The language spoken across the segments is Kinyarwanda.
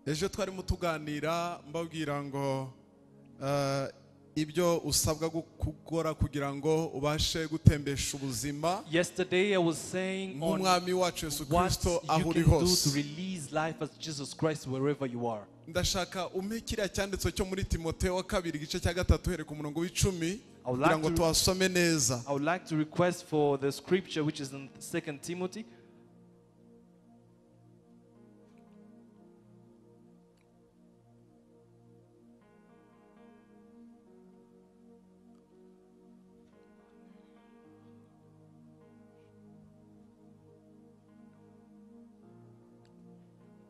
ejo twari mutuganira mbabwira ngo ibyo usabwa gukora kugira ngo ubashe gutembesha ubuzima. Yesterday I was saying on umwami wacu Yesu Kristo what aho you uri can do hose. to release life as Jesus Christ wherever you are. Ndashaka umekira cyanditso cyo muri Timoteyo wa 2 gice cya 3 here ku murongo w'10 kugira ngo twasome neza. I would like to request for the scripture which is in 2 Timothy.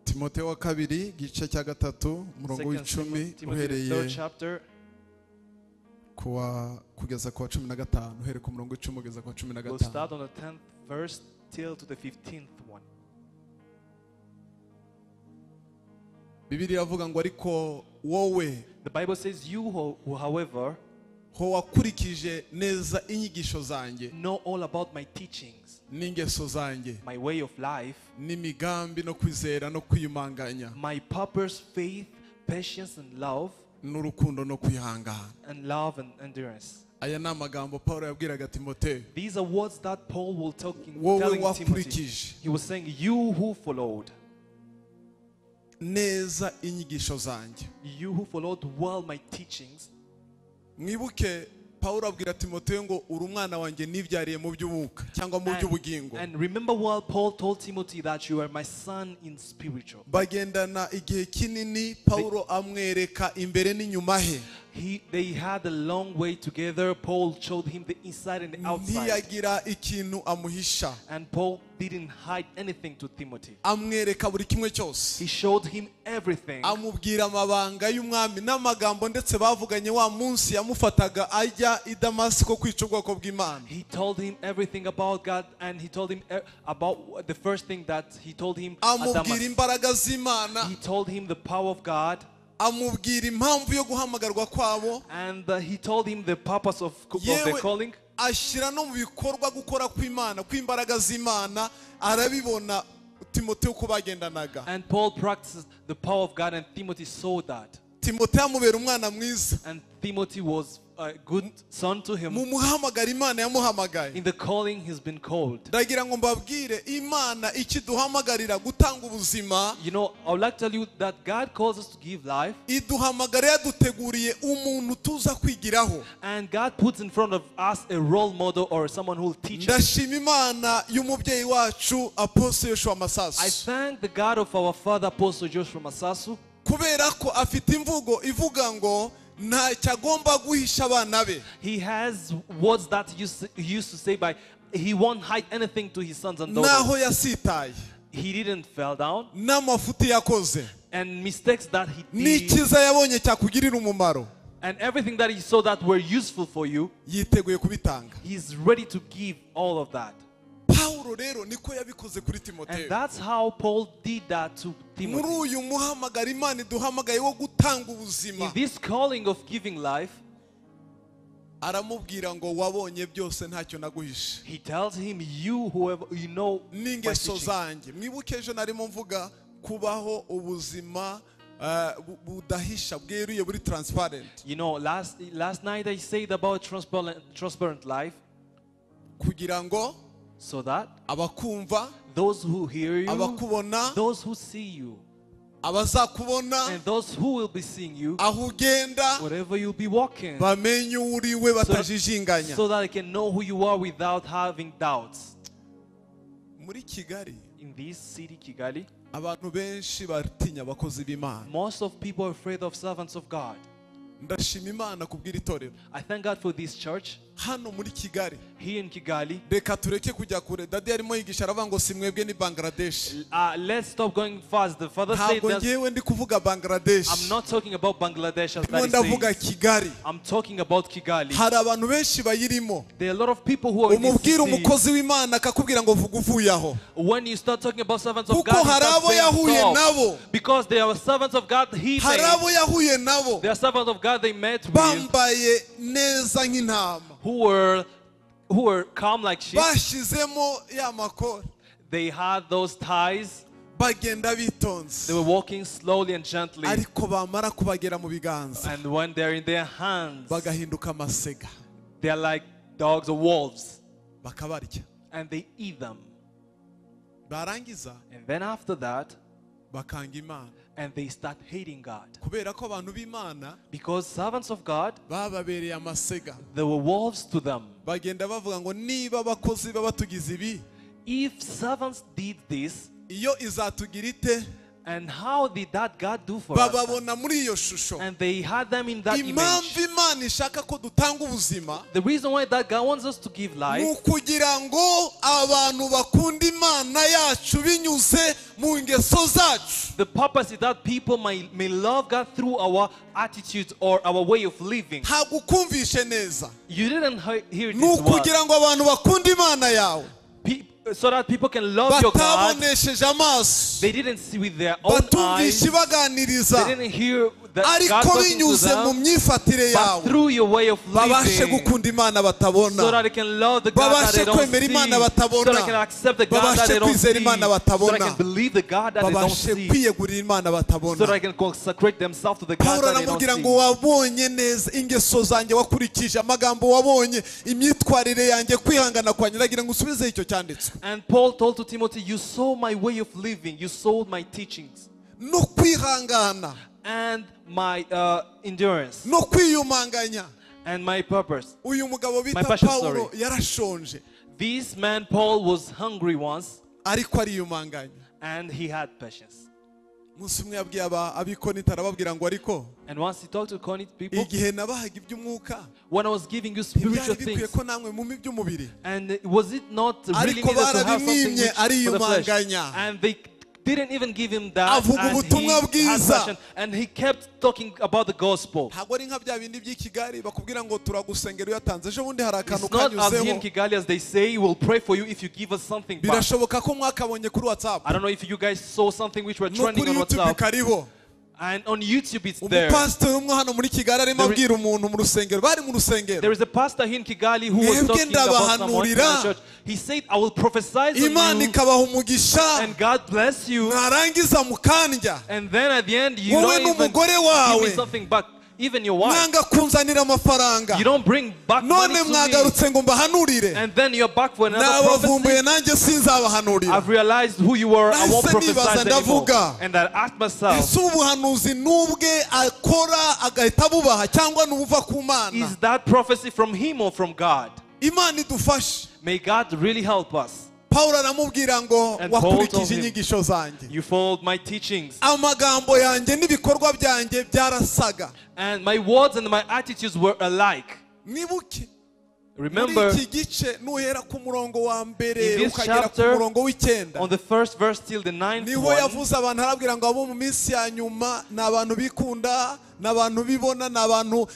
Timoteyo wa 2 gice cya 3 murongo w'10 uhereye kugeza ku 15 uhereye ku murongo w'10 kugeza ku 15. We'll start on the 10th verse till to the 15th one. Bibiliya iravuga ngo ariko wowe, the Bible says, you who however ho wakurikije neza inyigisho zanjye, know all about my teachings, n'ingeso zanjye, my way of life, n'imigambi no kwizera no kwiyumanganya, my purpose, faith, patience and love, n'urukundo no kwihangana. and love and endurance. Aya ni amagambo Paulo yabwiraga Timoteyo. These are words that Paul will Wowe telling Timothy. wakurikije He was saying, you who followed, neza inyigisho zanjye. you who followed well my teachings. Mwibuke Paulo abwira Timoteyo ngo uri umwana wanjye nibyariye mu by'umwuka cyangwa mu by'ubugingo. And remember what Paul told Timothy, that you are my son in spiritual. Bagendana igihe kinini, Paulo amwereka imbere n'inyuma he. They had a long way together. Paul showed him the inside and the outside. Ntiyagira ikintu amuhisha. And Paul didn't hide anything to Timothy. Amwereka buri kimwe cyose. He showed him everything. Amubwira amabanga y'umwami n'amagambo ndetse bavuganye wa munsi yamufataga ajya I Damasiko kwica ubwoko bw'Imana. He told him everything about God, and he told him about the first thing that he told him at Amubwira imbaraga z'Imana. He told him the power of God. Amubwira impamvu yo guhamagarwa kwabo. And he told him the purpose of the calling. Ashira no mu bikorwa gukora kw'Imana, kw'imbaraga z'Imana, arabibona Timoteyo ko bagendanaga. And Paul practiced the power of God, and Timothy saw that. Timoteyo amubera umwana mwiza. And Timothy was a good son to him. Mu muhamagara Imana yamuhamagaye. In the calling he's been called. Ndagira ngo mbabwire Imana ikiduhamagarira gutanga ubuzima. You know, I would like to tell you that God calls us to give life. Iduhamagara yaduteguriye umuntu tuza kwigiraho. And God puts in front of us a role model or someone who will teach us. Ndashima Imana y'umubyeyi wacu Apostle Joshua Masasu. I thank the God of our father Apostle Joshua Masasu. Kubera ko afite imvugo ivuga ngo nta cyagomba guhisha abana be. He has words that he used to say by he won't hide anything to his sons and daughters. Naho yasitaye. He didn't fall down. N'amafuti yakoze. And mistakes that he did. N'ikiza yabonye cyakugirira umumaro. And everything that he saw that were useful for you. Yiteguye kubitanga. He's ready to give all of that. Paulo rero niko yabikoze kuri Timoteyo. And that's how Paul did that to Timothy. Muri uyu muhamagara Imana iduhamagaye wo gutanga ubuzima. In this calling of giving life, aramubwira ngo wabonye byose ntacyo naguhishe. he tells him, you whoever you know n'ingeso zanjye. Mwibuke ejo narimo mvuga kubaho ubuzima budahisha bweruye buri transparent. You know, last night I said about transparent life. Kugira ngo so that abakumva, those who hear you, abakubona, those who see you, abazakubona, and those who will be seeing you, aho ugenda, wherever you'll be walking, bamenye uriwe batajijinganya. so that I can know who you are without having doubts. Muri Kigali, in this city Kigali, abantu benshi baratinya abakozi b'Imana. most of people are afraid of servants of God. Ndashima Imana kubwira itorero. I thank God for this church. Hano muri Kigali, here in Kigali, reka tureke kujya kure. Dadi arimo yigisha aravuga ngo simwebwe ni Bangladesh. Let's stop going fast. The father said that ndi kuvuga Bangladesh. I'm not talking about Bangladesh as that ndavuga Kigali. I'm talking about Kigali. Hari abantu benshi bayirimo. There are a lot of people who are in this city. Umubwira umukozi w'Imana akakubwira ngo vuga uvuye aho. When you start talking about servants of God, kuko hari abo yahuye nabo. Because they are servants of God he made. Hari abo yahuye nabo. They are servants of God they met with. Bambaye neza nk'intama. Who were calm like sheep. Bashizemo ya makora. They had those ties. bagenda bitonze They were walking slowly and gently. ariko bamara kubagera mu biganza And when they're in their hands, bagahinduka amasega they are like dogs or wolves. bakabarya And they eat them. barangiza And then after that, bakanga Imana and they start hating God. kubera ko abantu b'Imana Because servants of God, bababereye amasega they were wolves to them. bagenda bavuga ngo niba abakozi baba tugize ibi If servants did this, iyo izatugira ite and how did that God do for us? bababona muri iyo shusho And they had them in that impamvu image. Imana ishaka ko dutanga ubuzima The reason why that God wants us to give ni life ukugira ngo abantu bakunda Imana yacu binyuze mu ngeso zacu The purpose is that people may love God through our attitudes or our way of living. ntabwo ukumvishe neza You didn't hear ni this word. ukugira ngo abantu bakunda Imana yawe So that people can love your God. batabonesheje amaso They didn't see with their own eyes. batumvishe ibaganiriza They didn't hear that God ariko talking to binyuze mu them. myifatire But yawe through your way of babashe living. gukunda Imana batabona So that they can love the God that babashe they don't kwemera see. Imana So batabona that they can accept the God that babashe they don't kwizera see. Imana So that batabona they can believe the God that they don't babashe see. kwiyegurira Imana So that batabona they can consecrate themselves to the God Pawulo that they don't aramubwira ngo see. wabonye neza ingeso zanjye wakurikije amagambo wabonye imyitwarire yanjye kwihangana kwanjye ndagira ngo usubize icyo cyanditswe And Paul told to Timothy, you saw my way of living, you saw my teachings, no kwihangana and my endurance, no kwiyumanganya and my purpose. uyu mugabo bita passion, Pawulo yarashonje This man, Paul, was hungry once, ariko ariyumanganya and he had patience. umunsi umwe yabwiye abikonita arababwira ngo ariko And once he talked to Connie people, igihe nabahaga iby'umwuka when I was giving you spiritual ntibyari bikwiye things, ko namwe mumpa iby'umubiri and was it not really Ariko needed to have something barabimwimye, which for the flesh? ariyumanganya. And they didn't even give him that, Avuga and he ubutumwa had bwiza. passion, and he kept talking about the gospel. ntabwo ari nka bya bindi by'i Kigali bakubwira ngo turagusengera iyo yatanze ejo bundi hari akantu It's not as here in kanyuzeho Kigali as they say, we'll pray for you if you give us something back. birashoboka ko mwakabonye kuri WhatsApp I don't know if you guys saw something which were no trending kuri on YouTube WhatsApp. kariho And on YouTube it's there. umupasiteri umwe hano muri Kigali arimo There is- abwira umuntu mu rusengero bari mu rusengero There is a pastor here in Kigali who was Mwebwe talking about someone in the ndabahanurira. church. He said, I will prophesy on Imana you, ikabaha umugisha and God bless you. mwarangiza mukandya And then at the end, you wowe don't even n'umugore give wawe me something back. Even your wife. mwanga kunzanira amafaranga You don't bring back money none to me. mwagarutse ngo mbahanurire And then you're back for another prophecy. nabavumbuye nanjye sinzabahanurira I've realized who you were. I won't Nahise prophesy nibaza anymore. ndavuga. And I asked myself, ese ubuhanuzi n'ubwe akora agahita bubaha cyangwa n'ubuva ku Mana is that prophecy from him or from God? Imana idufashe May God really help us. Pawulo aramubwira ngo And Paul told wakurikije him, inyigisho zanjye You followed my teachings. amagambo yanjye n'ibikorwa byanjye byarasaga And my words and my attitudes were alike. mwibuke muri Remember, iki gice nuhera ku murongo wa mbere in this ukagera ku chapter, murongo w'icyenda on the first verse till the ninth niho one, yavuze abantu arabwira ngo abo mu minsi ya nyuma ni abantu bikunda ni abantu bibona ni abantu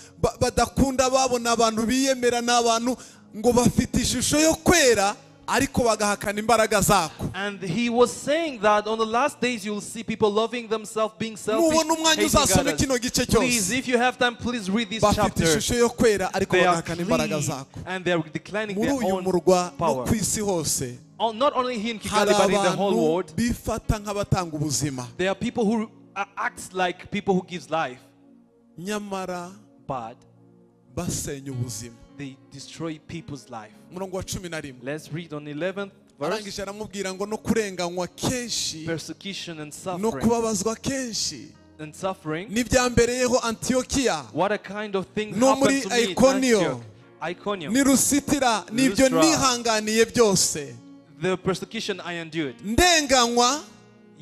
badakunda ababo ni abantu biyemera ni abantu ngo bafite ishusho yo kwera ariko bagahakana imbaraga zako and he was saying that on the last days you will see people loving themselves, being selfish, nubona umwanya hating uzasome others. kino gice Please, cyose if you have time, please read this bafite chapter. ishusho yo kwera ariko They are bagahakana imbaraga clean zako and they are declining muri their uyu own murwa no power. ku isi hose Not only here in hari Kigali, but in the whole abantu world. bifata nk'abatanga ubuzima There are people who act like people who gives life, nyamara but basenya ubuzima they destroy people's life. umurongo wa 11 Let's read on 11th verse. arangije aramubwira ngo no kurenganywa kenshi Persecution and no suffering. kubabazwa kenshi And suffering. n'ibyambereyeho Antiyokiya What a kind of thing no muri happened to me in Iconium. Antioch. Iconium. ni Lusitira n'ibyo Lustra. nihanganiye byose The persecution I endured. ndenganywa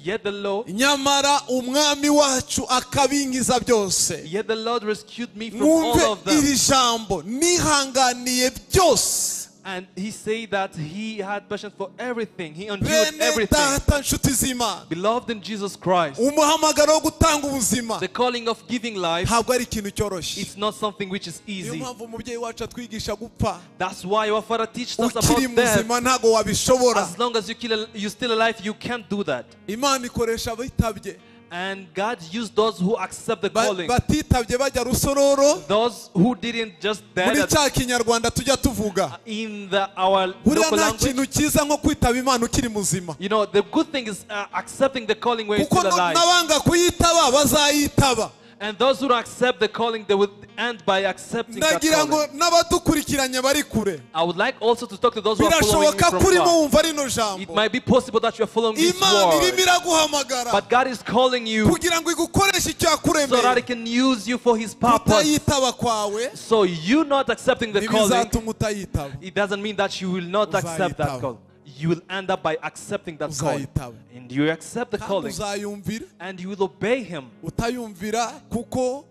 Yet the Lord, nyamara umwami wacu akabingiza byose yet the Lord rescued me from all mwumve of them. iri jambo nihanganiye byose And he said that he had passion for everything. He endured bene everything. data nshuti z'Imana Beloved in Jesus Christ, umuhamagaro wo gutanga ubuzima the calling of giving life, ntabwo ari ikintu cyoroshye it's not something which is niyo easy. mpamvu umubyeyi wacu atwigisha gupfa That's why our Father teaches us ukiri about death. muzima ntabwo wabishobora As long as you're still alive, you can't do that. Imana ikoresha abitabye And God used those who accept the calling. batitabye bajya rusororo Those who didn't just muri dare cya kinyarwanda tujya tuvuga in our buriya local nta language. kintu cyiza nko kwitaba Imana ukiri muzima You know, the good thing is accepting the calling when you're kuko still alive. n'abanga kuyitaba bazayitaba. And those who don't accept the calling, they will end by accepting that ndagira ngo calling. n'abadukurikiranye bari kure I would like also to talk to those who are following me birashoboka from kurimo far. wumva rino It jambo might be possible that you are following this Imana irimo word, iraguhamagara but God is calling you kugira ngo igukoreshe icyo so that yakuremeye. He can use you for His purpose. Kutayitaba kwawe So you not accepting the calling, ntibizatuma utayitaba. it doesn't mean that you will not accept that Uzayitaba. call. You will end up by accepting that calling. Uzayitaba. And you accept the Kandi calling uzayumvira and you will obey Him. utayumvira kuko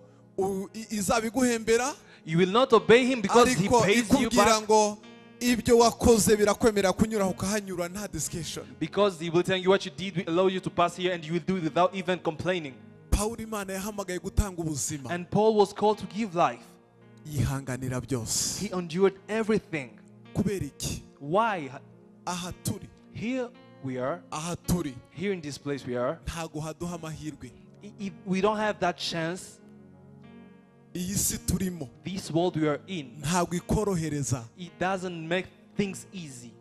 izabiguhembera You will not obey Him because He ariko pays you ikubwira back, ngo ibyo wakoze birakwemerera kunyura ukahanyura nta discussion. because He will tell you what you did will allow you to pass here, and you will do it without even complaining. Pawulo Imana yahamagaye gutanga ubuzima And Paul was called to give life. yihanganira byose. He endured everything. Kubera iki? Why? Aha turi Here we are, aha turi here in this place we are. ntago haduha amahirwe. If we don't have that chance, Iyi si turimo this world we are in, ntago ikorohereza, it doesn't make things easy.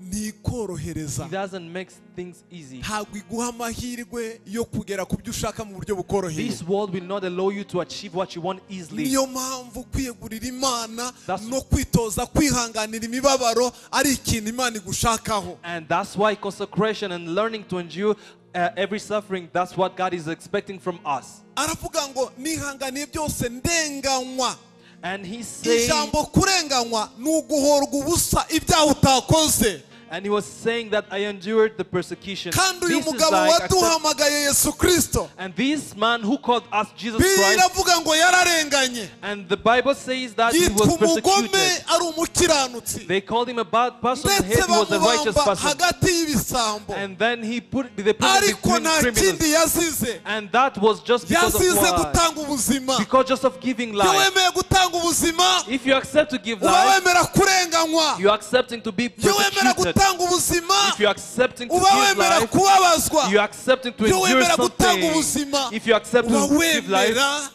ntikorohereza, It doesn't make things easy. ntago iguha amahirwe yo kugera ku byo ushaka mu buryo bukoroheye. This world will not allow you to achieve what you want easily. Niyo mpamvu kwiyegurira Imana That's- no kwitoza kwihanganira imibabaro ari ikintu Imana igushakaho. And that's why consecration and learning to endure every suffering, that's what God is expecting from us. Aravuga ngo nihanganiye byose ndenganywa. And He's saying, Ijambo kurenganywa ni uguhorwa ubusa ibyaha utakoze. and He was saying that I endured the persecution. Kandi uyu This is mugabo like waduhamagaye Yesu Kristo and this man who called us Jesus Christ, biravuga ngo yararenganye, and the Bible says that he yitwa was umugome persecuted. ari umukiranutsi, They called him a bad person, and ndetse he was a righteous bamubamba person. hagati y'ibisambo, And then they put him ariko between nta criminals. kindi yazize. And that was just because of Yazize what? gutanga ubuzima. Because just of giving Iyo life. wemeye gutanga ubuzima If you accept to give uba life, wemera kurenganywa. you're accepting to be Iyo wemera persecuted. gutanga ubuzima If you're accepting to uba give wemera life, kubabazwa. you're accepting to Iyo endure wemera gutanga something. ubuzima If you accept uba to give life, wemera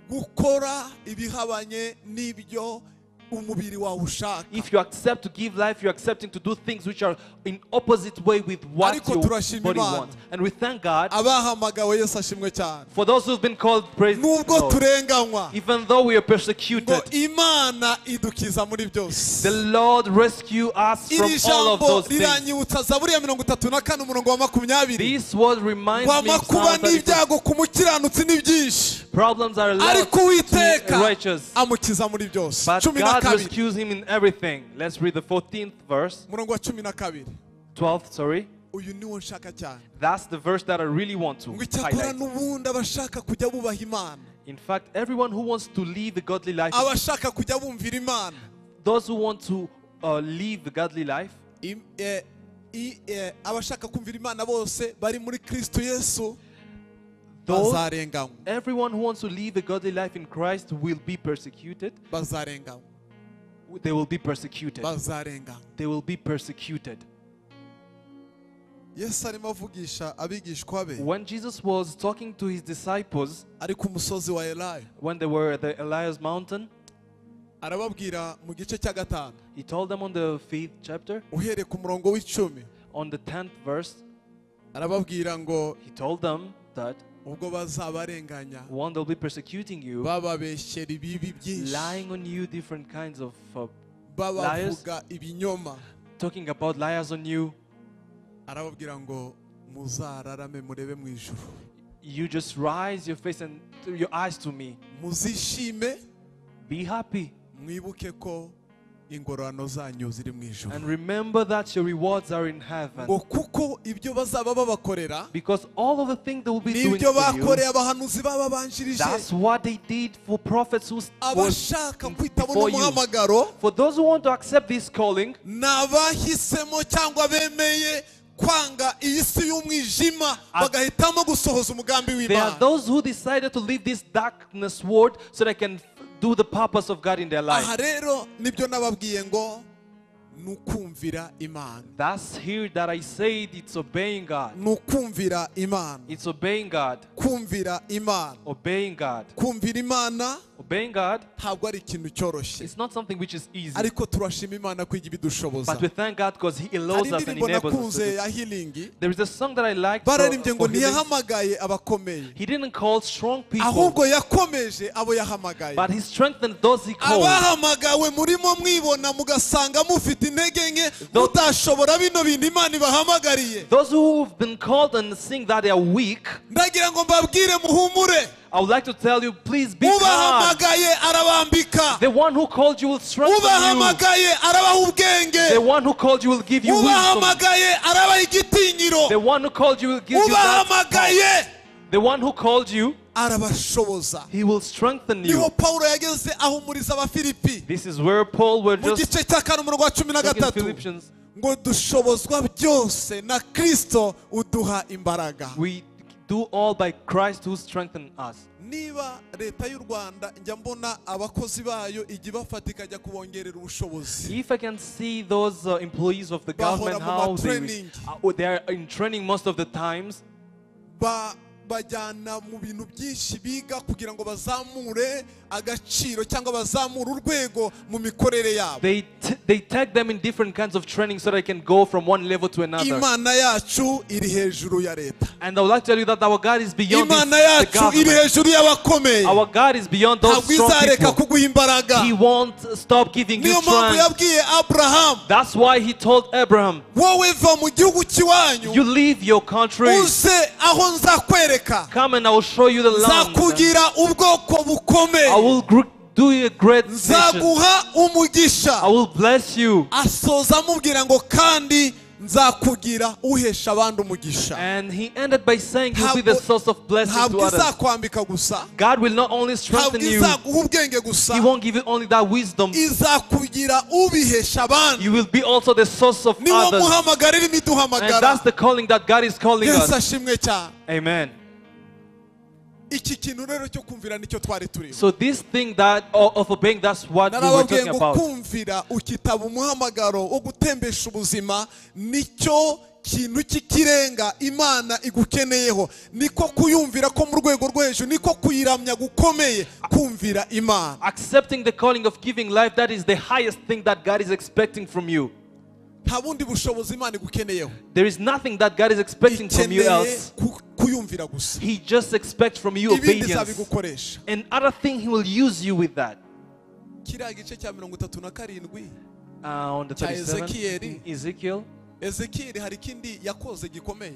gukora ibihabanye n'ibyo umubiri wawe ushaka. if you accept to give life, you're accepting to do things which are in opposite way with what Ariko your turashima body Imana. wants. And we thank God Abahamagawe Yesu ashimwe cyane. for those who've been called, praise the Nubwo Lord. turenganywa Even though we are ngo persecuted, Imana idukiza muri byose. the Lord rescue us from Iri all of jambo those things. riranyibutsa Zaburi ya 34 umurongo wa 20. This word reminds Ngo me of amakuba Psalm 34. n'ibyago ku mukiranutsi ni byinshi, Problems are a lot ariko to Uwiteka righteous, amukiza muri byose. but 12 God rescues him in everything. Let's read the 14th verse, umurongo wa 12. 12th, sorry. Uyu niwo nshaka cyane. That's the verse that I really want to Ngo icyakora highlight. n'ubundi abashaka kujya bubaha Imana, In fact, everyone who wants to live a godly life, abashaka kujya bumvira Imana, those who want to live a godly life, abashaka kumvira Imana bose bari muri Kristo Yesu those, bazarenganywa. everyone who wants to live a godly life in Christ will be persecuted. Bazarenganywa. They will be persecuted. Bazarenganywa. They will be persecuted. Yesu arimo avugisha abigishwa be When Jesus was talking to his disciples, ari ku musozi wa Elayo, when they were at the Elias mountain, arababwira mu gice cya 5 he told them on the 5th chapter, uhereye ku murongo w'10, on the 10th verse, arababwira ngo he told them that ubwo bazabarenganya one, they'll be persecuting you, bababeshyera ibibi byinshi, lying on you different kinds of babavuga ibinyoma, talking about liars on you. arababwira ngo muzararame murebe mu ijuru, You just rise your face and your eyes to me. muzishime Be happy mwibuke ko ingororano zanyu ziri mu ijuru, and remember that your rewards are in heaven. ngo kuko ibyo bazaba babakorera Because all of the things they will be doing nibyo for you, bakoreye abahanuzi bababanjirije, that's what they did for prophets who was abashaka kwitaba before you. n'umuhamagaro For those who want to accept this calling, n'abahisemo cyangwa bemeye kwanga iyi si y'umwijima bagahitamo gusohoza umugambi there are w'Imana. those who decided to leave this darkness world so they can do the purpose of God in their life. Aha rero nibyo nababwiye ngo nukumvira Imana. That's here that I said it's obeying God. Nukumvira Imana. It's obeying God. Kumvira Imana. Obeying God. Kumvira Imana Obeying God. ntabwo ari ikintu cyoroshye. It's not something which is easy. Ariko turashima Imana ko ijya ibidushoboza. But we thank God because He allows Hari us and indirimbo enables us. nakunze ya healing. There is a song that I like. Bararimbye ngo ntiyahamagaye abakomeye. He didn't call strong people, ahubwo yakomeje abo yahamagaye. but He strengthened those He called. Abahamagawe murimo mwibona mugasanga mufite intege nke mutashobora bino bintu Imana ibahamagariye. Those who have been called and sing that they are weak, Ndagira ngo mbabwire muhumure. I would like to tell you, please be calm. Ubahamagaye arabambika. The one who called you will strengthen you. Ubahamagaye arabaha ubwenge. The one who called you will give you wisdom. Ubahamagaye arabaha igitinyiro. The one who called you will give you that Ubahamagaye The one who called you, arabashoboza. He will strengthen you. Niho Paulo yageze ahumuriza Abafilipi. This is where Paul were Mu just gice cya 13 in Philippians. ngo dushobozwa byose na Kristo uduha imbaraga. We do all by Christ who strengthens us. Niba leta y'u Rwanda njya mbona abakozi bayo ijya bafata ikajya kubongerera ubushobozi. If I can see those employees of the government, how they are in training most of the times, bajyana mu bintu byinshi biga kugira ngo bazamure agaciro cyangwa bazamure urwego mu mikorere yabo. They take them in different kinds of training so they can go from one level to another. Imana yacu iri hejuru ya leta. And I would like to tell you that our God is beyond Imana the yacu iri government. hejuru y'abakomeye. Our God is beyond those Ntabwo strong izareka people. kuguha imbaraga. He won't stop giving you Niyo mpamvu strength. yabwiye Abraham, That's why He told Abraham, wowe va mu gihugu cy'iwanyu you leave your country, uze aho nzakwereka. come and I will show you the land. Nzakugira ubwoko bukomeye. I will do you a great nation. Nzaguha umugisha. I will bless you. Asoza amubwira ngo kandi nzakugira uhesha abandi umugisha. And he ended by saying you'll be the source of blessing to Ntabwo others. izakwambika gusa. God will not only strengthen Ntabwo you, izaguha ubwenge gusa. He won't give you only that wisdom. Izakugira ubihesha abandi. You will be also the source of Niwo others. muhamagarira And imiduhamagara. that's the calling that God is calling Yesu us. ashimwe cyane. Amen. Iki kintu rero cyo kumvira nicyo twari turimo. So this thing that of obeying, that's what we were Narababwiye talking ngo about. kumvira ukitaba umuhamagaro wo gutembesha ubuzima nicyo kintu cy'ikirenga Imana igukeneyeho. Niko kuyumvira ko mu rwego rwo hejuru, niko kuyiramya gukomeye kumvira Imana. Accepting the calling of giving life, that is the highest thing that God is expecting from you. Nta bundi bushobozi Imana igukeneyeho. There is nothing that God is expecting from you else. Kuyumvira gusa. He just expects from you Ibindi obedience. zabigukoresha. And other thing, He will use you with that. Kiriya gice cya 37 On the 37, Ezekiel. Ezekiel. Ezekiel hari ikindi yakoze gikomeye.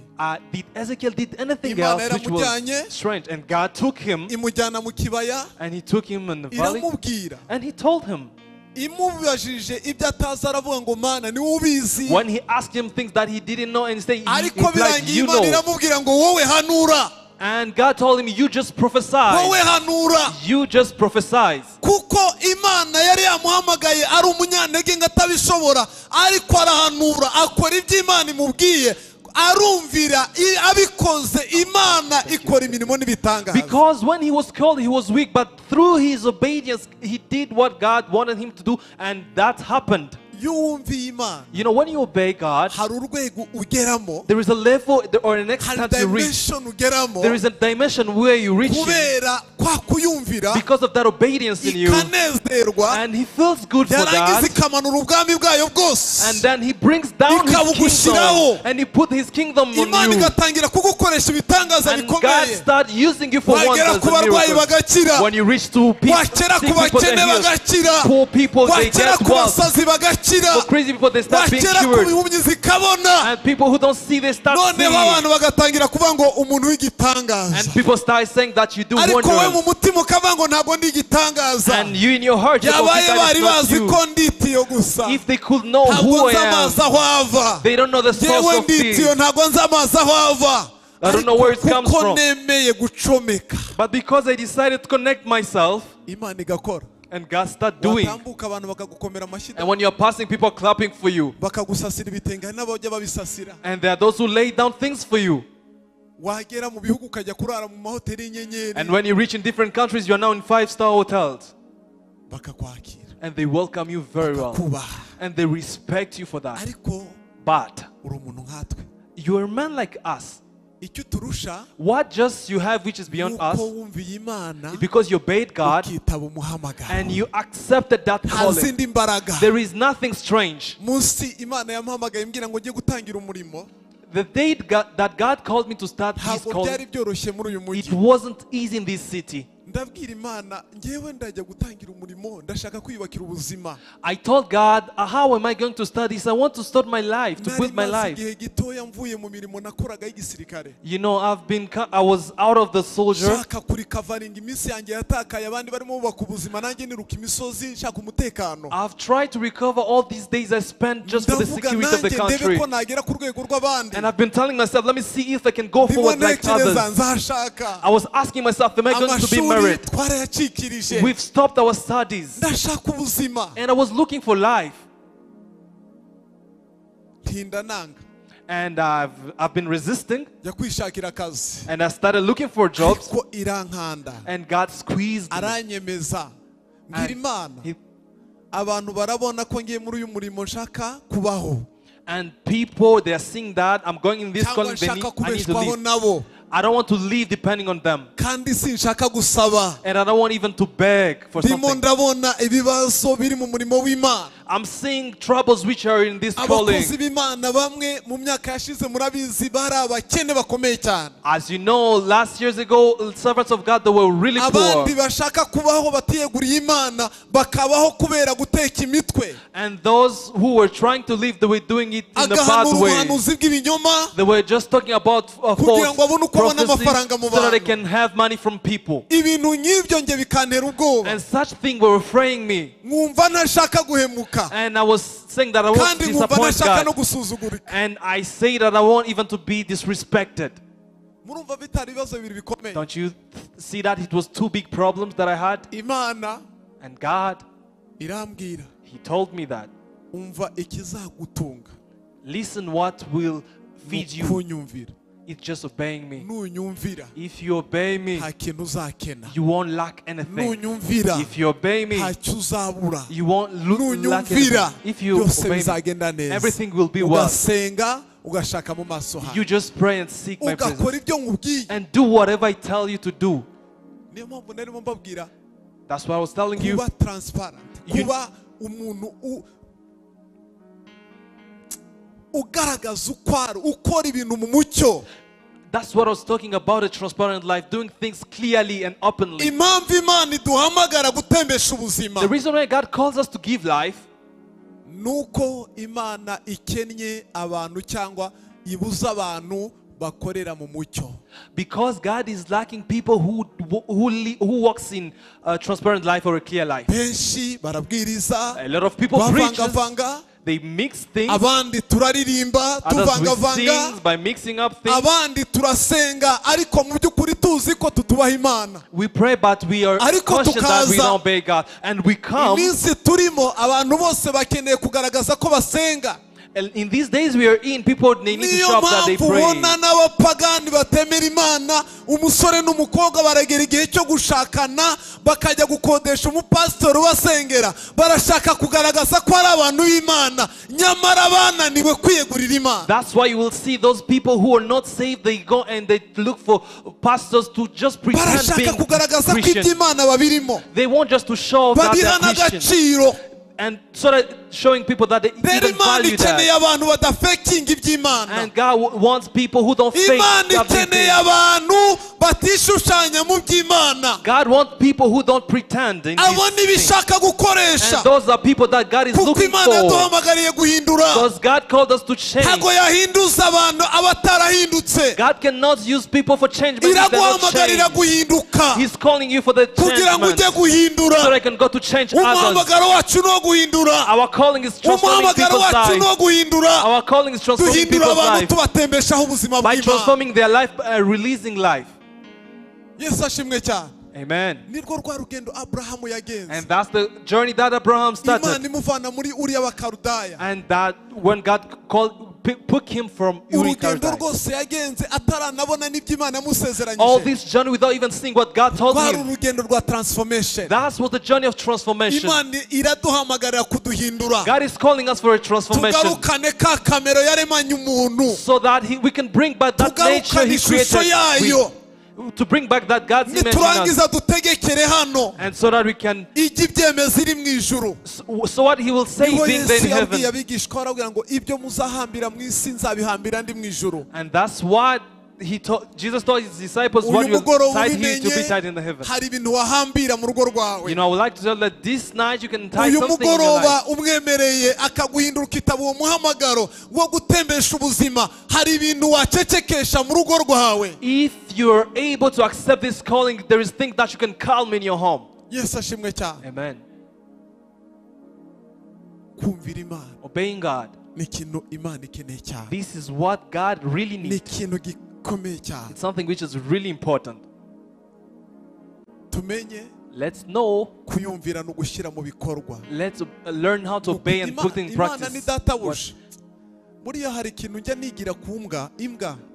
Did Ezekiel did anything Imana else which yaramujyanye, was strange? And God took him imujyana mu kibaya, and He took him in the valley iramubwira. and He told him. Imubajije ibyo atazi aravuga ngo Mana ni ubizi. When He asked him things that he didn't know, and he Ariko replied, birangiye you Imana know. iramubwira ngo wowe hanura. And God told him, you just prophesy. Wowe hanura. You just prophesy. Kuko Imana yari yamuhamagaye ari umunyantege ngo atabishobora, ariko arahanura akora ibyo Imana imubwiye. Arumvira abikoze Imana ikora imirimo n'ibitangaza. Because when he was called, he was weak, but through his obedience, he did what God wanted him to do, and that happened. Yumviye Imana. You know, when you obey God, Hari urwego ugeramo. there is a level or an next Hari step you reach. dimension ugeramo. There is a dimension where you reach it Kubera kwa kuyumvira. because of that obedience in you, Ikanezerwa. and He feels good for Yarangiza that. ikamanura ubwami bwayo bwose. And then He brings down His Ikabugushyiraho. kingdom, and He put His kingdom on Imana you. igatangira kugukoresha ibitangaza And God bikomeye. start using you for Wagera wonders ku and barwayi miracles. bagakira. When you reach to people, Wakera sick ku people they bakene heal. bagakira. Poor people they Wakera get ku well. basazi bagakira. For crazy people they start being Wakera ku cured. bihumyi zikabona. And people who don't see they start Noneho seeing. abantu bagatangira kuvuga ngo umuntu w'igitangaza. And people start saying that you do Ariko we mu wonders. mutima ukavuga ngo ntabwo ndi igitangaza. And you in your heart you Yabaye confess that bari it's not bazi you. ko nditiyo gusa. If they could know Ntabwo who I nzi am, amazi aho ava. they don't know the source Yewe of things. nditiyo ntabwo nzi amazi aho ava. I don't know where it comes Kuko from. nemeye gucomeka. But because I decided to connect myself, Imana igakora. and God start doing. Watambuka abantu bakagukomera amashyi. And when you're passing, people are clapping for you. Bakagusasira ibitenge, hari n'abajya babisasira. And there are those who lay down things for you. Wagera mu bihugu ukajya kurara mu mahoteli y'inyenyeri. And when you reach in different countries, you're now in 5-star hotels. Bakakwakira. and they welcome you very well, bakakubaha. and they respect you for that. Ariko But uri umuntu nkatwe. you're a man like us. Icyo turusha What just you have which is beyond us, nuko wumviye Imana because you obeyed God ukitaba umuhamagaro. and you accepted that Nta calling. zindi mbaraga. There is nothing strange. Munsi Imana yamuhamagaye mbwira ngo njye gutangira umurimo. The day that God called me to start this Ntabwo calling, byari byoroshye muri uyu it mujyi. wasn't easy in this city. Ndabwira Imana njyewe ndajya gutangira umurimo ndashaka kwiyubakira ubuzima. I told God, how am I going to start this? I want to start my life, to build my life. igihe gitoya mvuye mu mirimo nakoraga y'igisirikare. You know, I was out of the soldier. Shaka kuri covering iminsi yanjye yatakaye abandi barimo bubaka ubuzima nanjye niruka imisozi nshaka umutekano. I've tried to recover all these days I spent just for the security of the country. Ndebe ko nagera ku rwego rw'abandi. And I've been telling myself, let me see if I can go forward like others. Nzashaka. I was asking myself, am I going to be married? We've stopped our studies. Ndashaka ubuzima. And I was looking for life. Ntindananga. And I've been resisting. Yakwishakira akazi. And I started looking for jobs. Ko irankanda. And God squeezed me. Aranyemeza. Ngira Imana. Abantu barabona ko ngiye muri uyu murimo nshaka kubaho. And people, they are seeing that I'm going in this calling. I need to leave. I don't want to leave depending on them. Kandi sinshaka gusaba. And I don't want even to beg for something. Ndimo ndabona ibibazo biri mu murimo w'Imana. I'm seeing troubles which are in this calling. Abakozi b'Imana bamwe mu myaka yashize murabizi bari abakene bakomeye cyane. As you know, last years ago, servants of God, they were really poor. Abandi bashaka kubaho batiyeguriye Imana bakabaho kubera guteka imitwe. And those who were trying to live, they were doing it in a bad way. They were just talking about false prophecy so that they can have money from people. And such things were afraid me. And I was saying that I won't disappoint God. And I say that I won't even to be disrespected. Don't you see that it was two big problems that I had? And God, He told me that. Listen, what will feed you? It's just obeying me. If you obey me, you won't lack anything. If you obey me, you won't lack anything. If you obey me, everything will be well. You just pray and seek my presence. And do whatever I tell you to do. That's what I was telling you. That's what I was talking about, a transparent life, doing things clearly and openly. The reason why God calls us to give life nuko Imana ikennye abantu cyangwa ibuza abantu bakorera mu mucyo. Because God is lacking people who walks in a transparent life or a clear life. Benshi barabwiriza. A lot of people preach. They mix things. Abandi turaririmba tuvangavanga by mixing up things. Abandi turasenga ariko mu byukuri tuzi ko tutubaha Imana. We pray but we are conscious that we don't obey God, and we come. Iminsi turimo abantu bose bakeneye kugaragaza ko basenga. In these days we are in, people they need to show up that they pray. N'abapagani batemera Imana umusore n'umukobwa baragera igihe cyo gushakana bakajya gukodesha umupastori ubasengera barashaka kugaragaza ko ari abantu b'Imana nyamara bananiwe kwiyegurira Imana. That's why you will see those people who are not saved, they go and they look for pastors to just pretend being Christian. They want just to show that they are Christian. And so that showing people that they even value that. And God wants people who don't fake everything. God wants people who don't pretend in these things. And those are people that God is looking for. Because God called us to change. God cannot use people for change, but He cannot change. He's calling you for the changement so that I can go to change others. Our calling is transforming people's lives. Our calling is transforming people's life. By transforming their life, releasing life. Amen. And that's the journey that Abraham started. And that when God took him from Uri paradise. All this journey without even seeing what God told him. That was the journey of transformation. God is calling us for a transformation so that we can bring back that nature He created. To bring back that God's image in us. And so that we can, so what He will say being there in heaven. And that's what Jesus told His disciples, what you tie here to be tied in the heaven. You know, I would like to tell that this night you can tie something in your life. If you are able to accept this calling, there is things that you can calm in your home. Amen. Obeying God. This is what God really needs. It's something which is really important. Let's know. Let's learn how to obey and put in practice.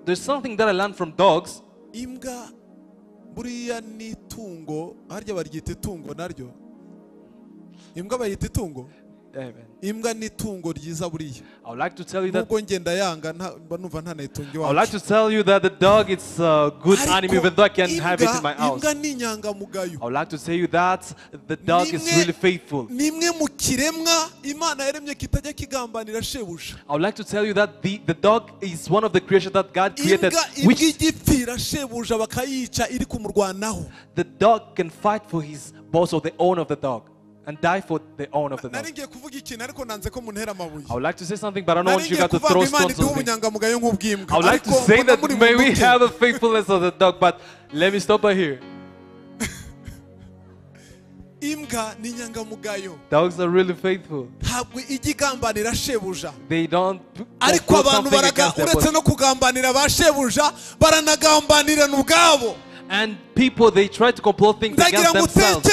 There's something that I learned from dogs. Amen. I would like to tell you that the dog is a good animal, even though I can't have it in my house. I would like to tell you that the dog is really faithful. I would like to tell you that the dog is one of the creatures that God created, which the dog can fight for his boss or the owner of the dog. And die for the owner of the dog. I would like to say something, but I don't want you guys to throw stones on me. I would like to say that may we have a faithfulness of the dog, but let me stop right here. Dogs are really faithful. They don't put something against their boss. And people, they try to complot things against themselves.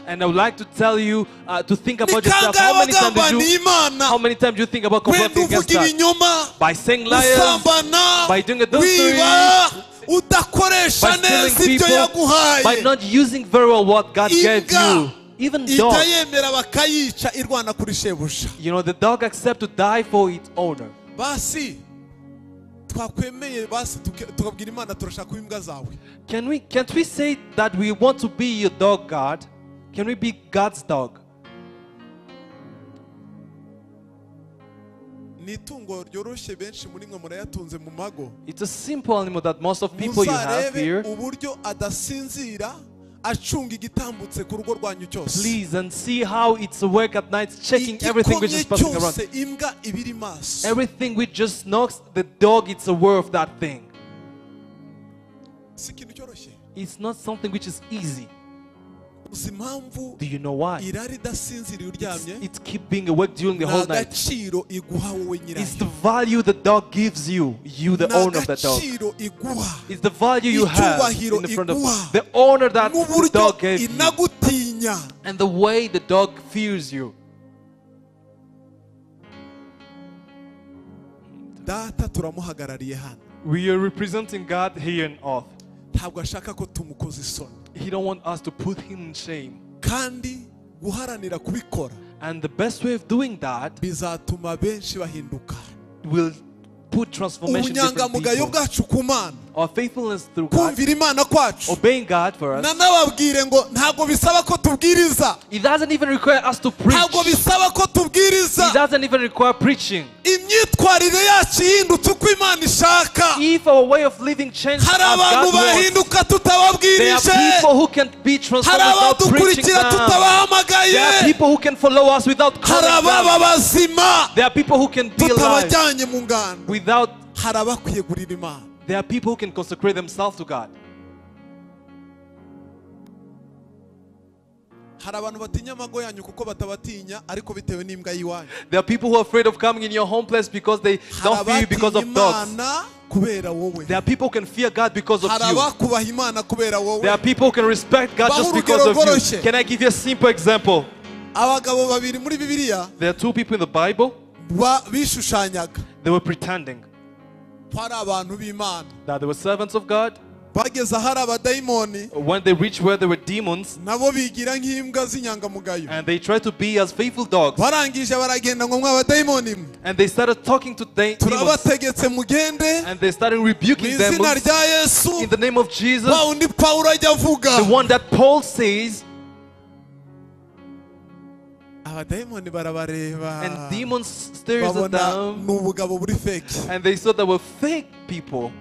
And I would like to tell you to think about yourself. How many times do you think about complotting against God? By saying liars, by doing adultery, by stealing people, by not using very well what God gave you. Even dogs, you know, the dog accepts to die for its owner. Can't we say that we want to be your dog, God? Can we be God's dog? It's a simple animal that most of people you have here. Please, and see how it's awake at night, checking everything which is passing around. Everything which just knocks, the dog is aware of that thing. It's not something which is easy. Do you know why? It keeps being awake during the whole night. It's the value the dog gives you, the owner of the dog. It's the value you have in the front of the owner that the dog gave you. And the way the dog fears you. We are representing God here on earth. He don't want us to put him in shame. And the best way of doing that will put transformation in different people. Our faithfulness through God, obeying God for us. It doesn't even require us to preach. It doesn't even require preaching. If our way of living changes as God wants, there are people who can be transformed without preaching them. There are people who can follow us without calling them. There are people who can be alive without. There are people who can consecrate themselves to God. There are people who are afraid of coming in your home place because they don't fear you because of dogs. There are people who can fear God because of you. There are people who can respect God just because of you. Can I give you a simple example? abagabo babiri muri Bibiliya There are two people in the Bible. bishushanyaga They were pretending ko ari abantu b'Imana. that they were servants of God. Bageze ahari abadayimoni When they reached where there were demons, nabo bigira nk'imbwa z'inyangamugayo. and they tried to be as faithful dogs, Barangije baragenda ngo mw'abadayimoni mwe and they started talking to demons, turabategetse mugende and they started rebuking mu them izina rya Yesu. in the name of Jesus. Wa undi Pawulo ajya avuga The one that Paul says, abadayimoni barabareba and demons stares at babona them, n'ubugabo buri fake. and they saw they were fake people.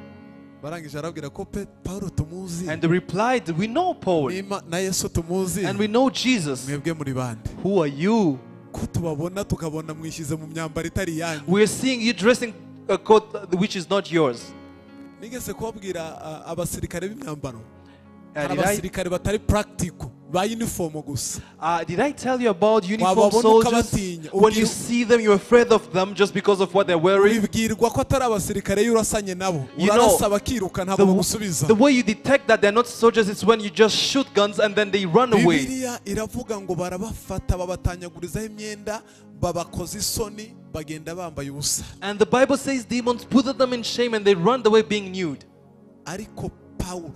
Barangije arabwira ko Pawulo tumuzi And they replied, we know Paul, na Yesu tumuzi, and we know Jesus. mwebwe muri bande Who are you? ko tubabona tukabona mwishyize mu myambaro itari yanyu. We're seeing you dressing a coat which is not yours. Nigeze kubabwira abasirikare b'imyambaro, hari Did I abasirikare batari practical ba uniform gusa. Did I tell you about uniform Wababona soldiers? ukabatinya. When you see them, you're afraid of them just because of what they're wearing. Ubibwirwa ko atari abasirikare iyo urasanye nabo You know, urarasa bakiruka ntabwo bagusubiza. The way you detect that they're not soldiers is when you just shoot guns and then they run away. Bibiliya iravuga ngo barabafata babatanyagurizaho imyenda babakoza isoni bagenda bambaye ubusa. And the Bible says demons put them in shame and they run away being nude. Ariko Pawulo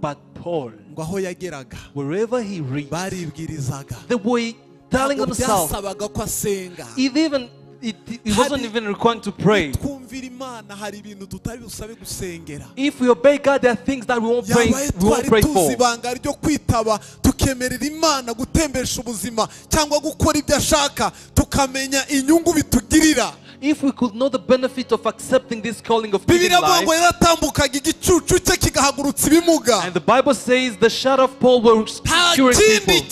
But Paul, ngo aho yageraga wherever he reached, baribwirizaga. they were telling Ntabwo themselves, byasabaga ko asenga. it wasn't even requiring to pray. Twumvira Imana hari ibintu tutari busabe gusengera. If we obey God, there are things that we won't pray twari tuzi for. ibanga ryo kwitaba tukemerera Imana gutembesha ubuzima cyangwa gukora ibyo ashaka tukamenya inyungu bitugirira. If we could know the benefit of accepting this calling of living Bibiliya life, ngo yaratambukaga igicucu cye kigahagurutsa ibimuga. and the Bible says the shadow of Paul was Nta curing kindi people.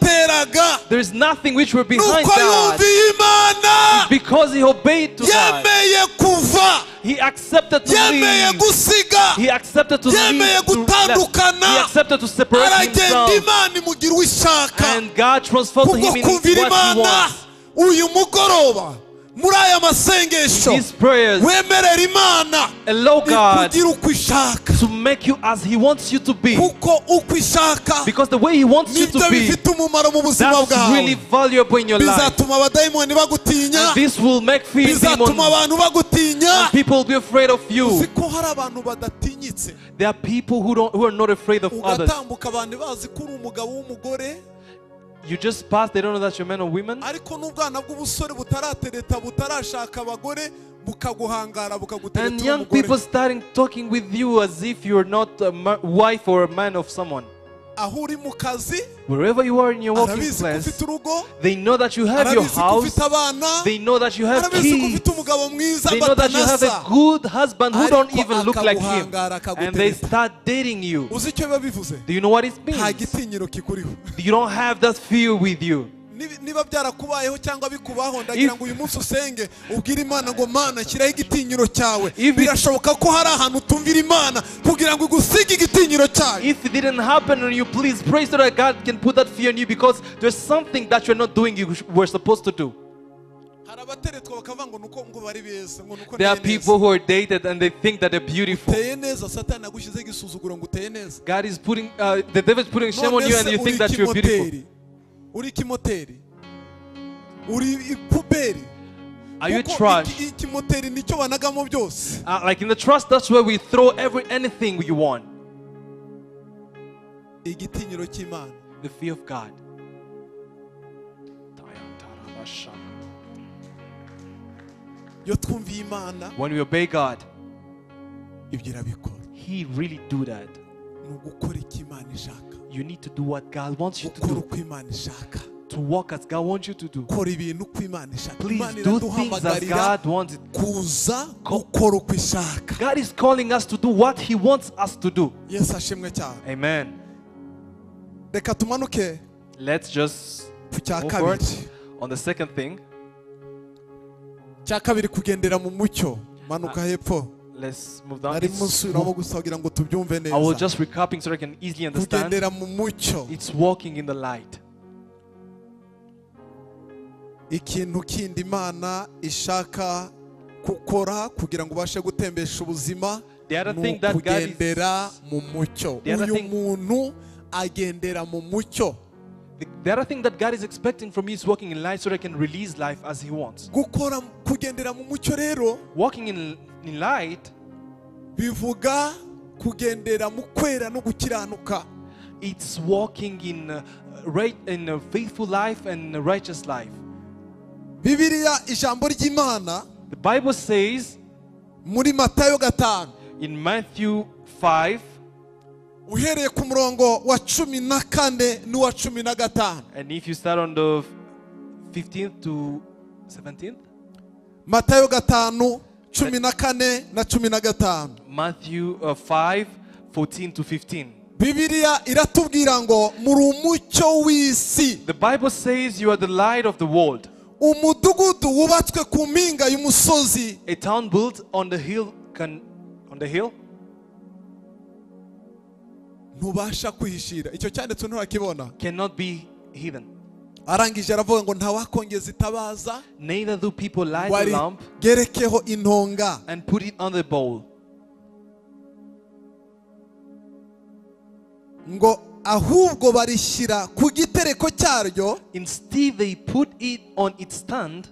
cyabiteraga There is nothing which were behind nuko God. yumviye Imana, Because he obeyed to God. yemeye kuva, He accepted to yemeye leave. gusiga, He accepted to yemeye leave. He gutandukana, accepted to separate aragenda himself. Imana imugira uwo ishaka. And God transformed Kubwo him into what kumvira he Imana wants. uyu mugoroba muri aya masengesho His prayers wemerera Imana allow God ikugira uko ishaka, to make you as he wants you to be. kuko uko ishaka Because the way he wants you nibyo to be, bifite umumaro mu buzima that's really bwawe. valuable in your life. Bizatuma abadayimoni bagutinya, And this will make fear bizatuma demons. abantu bagutinya. And people will be afraid of you. Uzi ko hari abantu badatinyitse, There are people who are not afraid of others. ugatambuka abantu bazi ko uri umugabo w'umugore, You just pass, they don't know that you're men or women. ariko n'ubwana bw'ubusore butaratereta butarashaka abagore bukaguhangara And bukagutereta young people umugore. starting talking with you as if you're not a wife or a man of someone. Aho uri mu kazi Wherever you are in your working arabizi ko place, ufite urugo, they know that you have your arabizi ko house, ufite abana, they know that you have arabizi ko kids, ufite umugabo mwiza they know that you have a batanasa, good husband who don't ariko even look like him, akaguhangara and they akagutereta. start dating you. Uzi icyo biba bivuze? Do you know what it Nta means? gitinyiro kikuriho. You don't have that fear with you. Niba byarakubayeho cyangwa bikubaho, ndagira ngo uyu munsi usenge ubwire Imana ngo Mana shyiraho igitinyiro cyawe. Birashoboka ko hari ahantu utumvira Imana kugira ngo igusige igitinyiro cyayo. If it didn't happen on you, please pray so that God can put that fear in you, because there's something that you're not doing you were supposed to do. Hari abateretwa bakavuga ngo nuko ngo bari beza, ngo nuko There are nteye people neza. who are dated and they think that they're beautiful. Uteye neza, Satani agushyizeho igisuzuguro ngo uteye neza. God is putting, the devil is putting shame on you, and you think that you're beautiful. Uri kimoteri, uri ipuberi. Are you Kuko trash? ikimoteri nicyo banagamo byose. Like in the trust, that's where we throw anything you want. Igitinyiro cy'Imana. The fear of God. Iyo twumviye Imana, When we obey God, ibyo irabikora. He really do that. Ni ugukora icyo Imana ishaka. You need to do what God wants you to Gukora do. uko Imana ishaka. To walk as God wants you to do. Kora ibintu uko Imana ishaka. Please Imana do things as iraduhamagarira God wants it. kuza gukora uko ishaka. God is calling us to do what He wants us to do. Yesu ashimwe cyane. Amen. Reka tumanuke Let's just ku cya move forward kabiri. on the second thing. Cya kabiri kugendera mu mucyo. Manuka hepfo. Let's move down. Nari musubiramo gusa kugira ngo tubyumve I will neza. just recapping so I can easily understand. Kugendera mu mucyo. It's walking in the light. Ikintu kindi Imana ishaka gukora kugira ngo ubashe gutembesha ubuzima The other ni thing that God is- ukugendera mu mucyo. The other Uyu thing- muntu agendera mu mucyo. The other thing that God is expecting from you is walking in light so that He can release life as He wants. Kugendera mu mucyo rero, walking in light bivuga kugendera mu kwera no gukiranuka. It's walking in a faithful life and a righteous life. Bibiliya ijambo ry'Imana, the Bible says muri Matayo 5, in Matthew 5, uhereye ku murongo wa 14 n'uwa 15. and if you start on the 15th to 17th, Matayo 5, 14 na 15. Matthew 5, 14 to 15. Bibiliya iratubwira ngo muri umucyo w'isi. The Bible says you are the light of the world. Umudugudu wubatswe ku mpinga y'umusozi. A town built on the hill ntubasha kwihishira. Icyo cyanditse nturakibona. Cannot be hidden. Arangije aravuga ngo ntawakongeza itabaza. Neither do people light a lamp gerekeho intonga and put it on the bowl. Ngo ahubwo barishyira ku gitereko cyaryo. Instead they put it on its stand.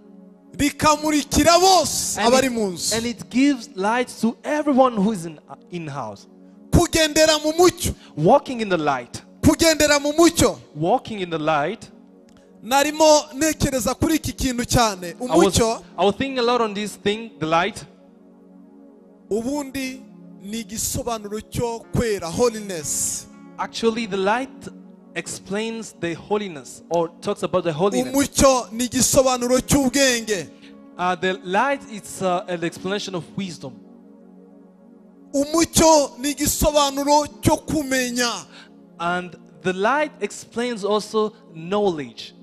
Rikamurikira bose abari mu nzu. And it gives light to everyone who is in house. Kugendera mu mucyo. Walking in the light. Kugendera mu mucyo. Walking in the light. Narimo nekereza kuri iki kintu cyane. Umucyo. I was thinking a lot on this thing, the light. Ubundi ni igisobanuro cyo kwera, holiness. Actually, the light explains the holiness or talks about the holiness. Umucyo ni igisobanuro cy'ubwenge. The light is an explanation of wisdom. Umucyo ni igisobanuro cyo kumenya. And the light explains also knowledge.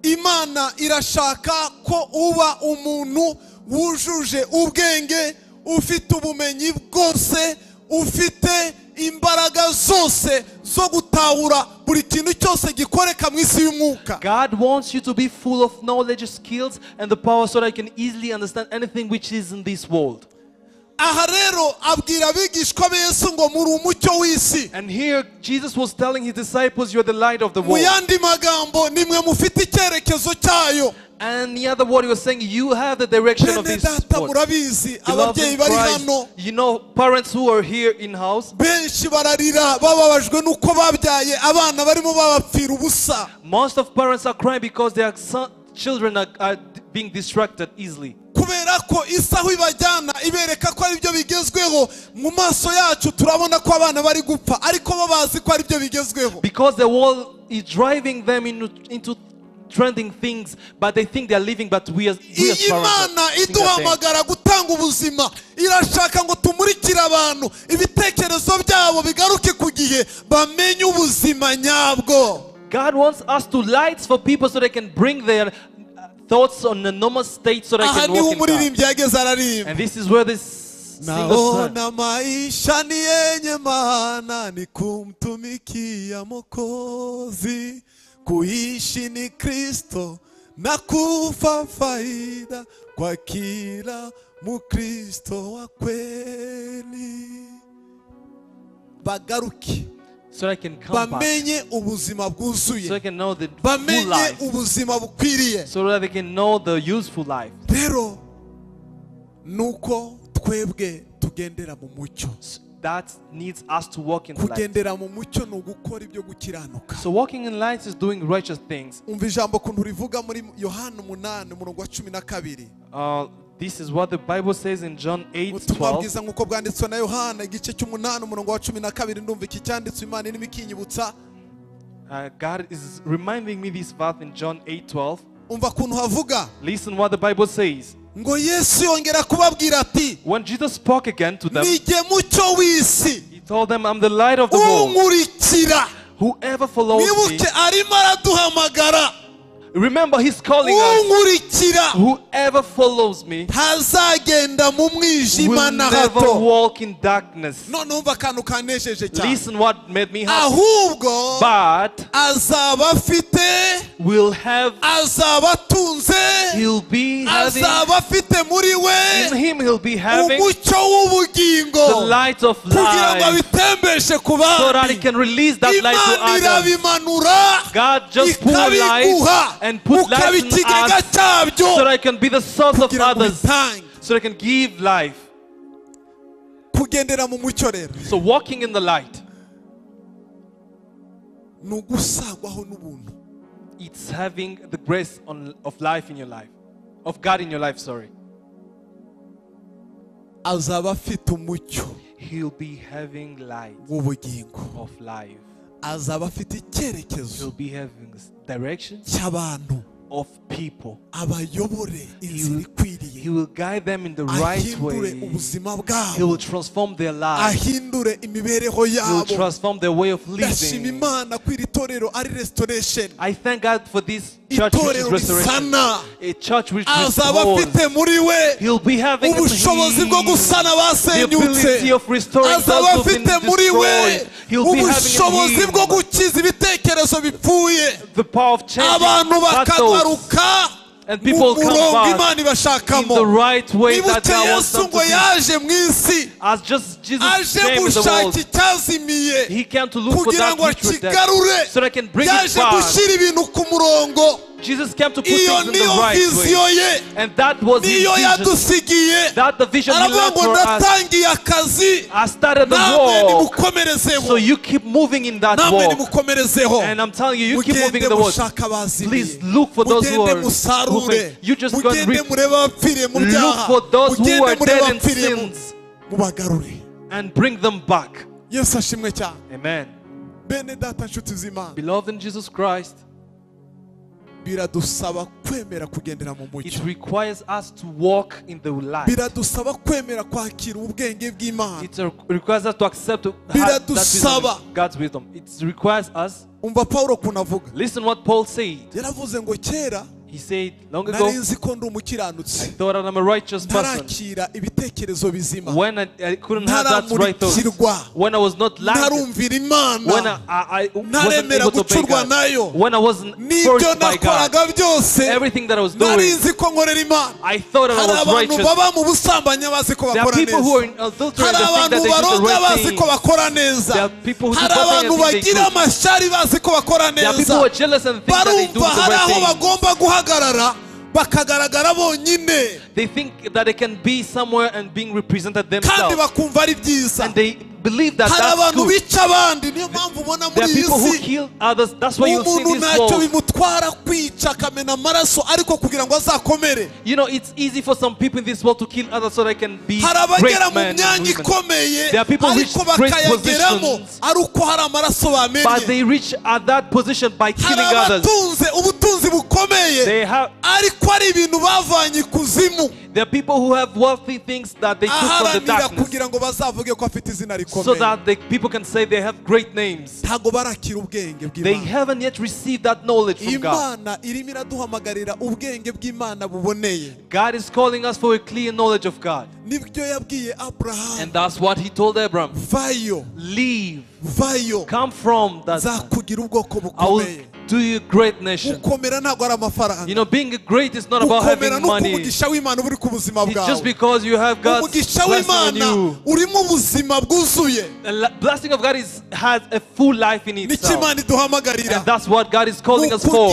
Imana irashaka ko uba umuntu wujuje ubwenge, ufite ubumenyi bwose, ufite imbaraga zose zo gutahura buri kintu cyose gikoreka mu isi y'umwuka. God wants you to be full of knowledge, skills and the power so that you can easily understand anything which is in this world. Aha rero abwira abigishwa be Yesu ngo muri umucyo w'isi. And here Jesus was telling his disciples, you are the light of the world. Mu yandi magambo nimwe mufite icyerekezo cyayo. And the other word he was saying, you have the direction of this world. Ababyeyi bari hano. You know, parents who are here in house. Benshi bararira bababajwe nuko babyaye abana barimo babapfira ubusa. Most of parents are crying because their children are being distracted easily. Kubera ko isaho ibajyana ibereka ko ari byo bigezweho, mu maso yacu turabona ko abana bari gupfa ariko bo bazi ko ari byo bigezweho. Because the world is driving them into trending things, but they think they are living, but we as parents Imana iduhamagara gutanga ubuzima. Irashaka ngo tumurikire abantu ibitekerezo byabo bigaruke ku gihe bamenye ubuzima nyabwo. God wants us to light for people so they can bring their thoughts on a normal state so they can walk in God. And this is where this singer sang. Naona maisha ni yenye maana ni kumtumikia Mwokozi, kuishi ni Kristo na kufa faida kwa kila Mkristo wa kweli. Bagaruki so I can come bamenye ubuzima bwuzuye, so I can know the full bamenye life, ubuzima bukwiriye, so that they can know the useful life. Rero nuko twebwe tugendera mu mucyo. That needs us to walk in the light. Kugendera mu mucyo no gukora ibyo gukiranuka. So walking in light is doing righteous things. Umva ijambo kuntu rivuga muri Yohana 8:12. This is what the Bible says in John 8:12. Tubabwiza nkuko bwanditswe na Yohana igice cy'8:12 ndumva iki cyanditswe Imana irimo ikinyibutsa. God is reminding me this verse in John 8:12. Umva kuntu havuga. Listen what the Bible says. Ngo Yesu yongera kubabwira ati, when Jesus spoke again to them, Nige mucyo w'isi. He told them, I'm the light of the world. Unkurikira. Whoever follows me. Nibuke arimo araduhamagara. Remember, He's calling us. Whoever follows me will never walk in darkness. Listen what made me happy. But will have, he'll be having, in him he'll be having the light of life, so that he can release that light to others. God just poured light and put light in us, so that I can be the source of others, so I can give life. So walking in the light, it's having the grace of life in your life, of God in your life, sorry. He'll be having light of life. He'll be having direction of people. He will guide them in the right way. He will transform their lives. He will transform their way of living. I thank God for this church which is restoration. A church which restores. He'll be having the ability of restoring those who've been destroyed. He'll be having the power of changing battles. And people come back in the right way that God wants them to be. As just Jesus came in the world, He came to look for that which was dead, so that I can bring it back. Jesus came to put things in the right way, and that was His vision. That the vision He left for us. I started the walk, so you keep moving in that walk. And I'm telling you, you keep moving in the walk. Please look for those who are moving. You just go and reap. Look for those who are dead in sins and bring them back. Amen. Beloved in Jesus Christ, it requires us to walk in the light. It requires us to accept that wisdom, God's wisdom. It requires us. Listen what Paul said. He said long ago, I thought that I'm a righteous person. When I couldn't have that right thought, when I was not like when I wasn't able to obey God, when I wasn't forced by God, everything that I was doing, I thought that I was righteous. There are people who are in adultery and they think that they do the right thing. There are people who do something and think they do. There are people who are jealous and think that they do the right thing. They think that they can be somewhere and being represented themselves, and they believe that that's good. There are people who kill others. That's why you'll see in this world. You know, it's easy for some people in this world to kill others so they can be great men and women. There are people who reach great positions, but they reach at that position by killing others. They have. There are people who have wealthy things that they took from the darkness, so that people can say they have great names. They haven't yet received that knowledge from God. God is calling us for a clear knowledge of God. And that's what He told Abraham. Leave. Come from that. I will do you a great nation. You know, being great is not about having money. It's just because you have God's blessing on you. The blessing of God has a full life in itself. And that's what God is calling us for.